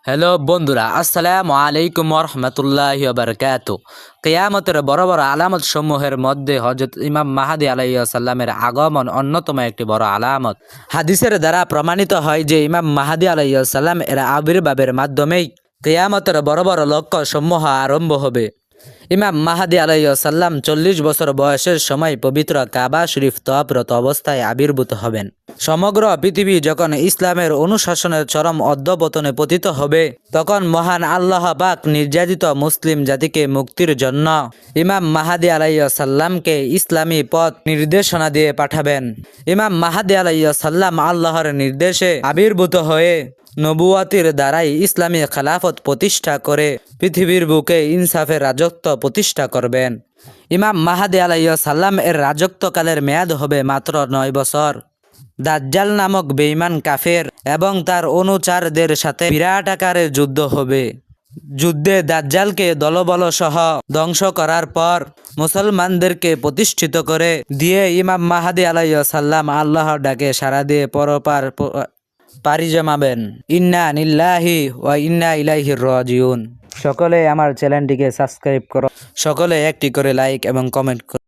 Hello বন্ধুরা, আসসালামু আলাইকুম রহমতুল্লাহি বারকাতু। কিয়ামতের বড় বড় আলামত সমূহের মধ্যে হযরত ইমাম মাহদী আলাইহিস সালামের আগমন অন্যতম একটি বড় আলামত। হাদিসের দ্বারা প্রমাণিত হয় যে ইমাম মাহদী আলাইহিস সালাম এর আবির্ভাবের মাধ্যমেই কিয়ামতের বড় বড় লক্ষ্য সমূহ আরম্ভ হবে। ইমাম মাহদী আলাইহিস সালাম 40 বছর বয়সের সময় পবিত্র কাবা শরীফ তওয়াফরত অবস্থায় আবির্ভূত হবেন। সমগ্র পৃথিবী যখন ইসলামের অনুশাসনের চরম অধঃপতনে পতিত হবে, তখন মহান আল্লাহ পাক নির্যাতিত মুসলিম জাতিকে মুক্তির জন্য ইমাম মাহদী আলাইহিস সালামকে ইসলামী পথ নির্দেশনা দিয়ে পাঠাবেন। ইমাম মাহদী আলাইহিস সালাম আল্লাহর নির্দেশে আবির্ভূত হয়ে নবুয়াতির দ্বারাই ইসলামী খেলাফত প্রতিষ্ঠা করে পৃথিবীর বুকে ইনসাফের রাজত্ব প্রতিষ্ঠা করবেন। ইমাম মাহদী আলাইহিস সালাম এর রাজত্বকালের মেয়াদ হবে মাত্র 9 বছর। দাজ্জাল নামক বেঈমান কাফের এবং তার অনুচারদের সাথে বিরাট আকারে যুদ্ধ হবে। যুদ্ধে দাজ্জালকে দলবল সহ ধ্বংস করার পর মুসলমানদেরকে প্রতিষ্ঠিত করে দিয়ে ইমাম মাহদী আলাইহিস সালাম আল্লাহর ডাকে সাড়া দিয়ে পরপার পাড়ি জমাবেন। ইন্না লিল্লাহি ওয়া ইন্না ইলাইহি রাজিউন। সকলে আমার চ্যানেলটিকে সাবস্ক্রাইব করো, সকলে একটি করে লাইক এবং কমেন্ট করো।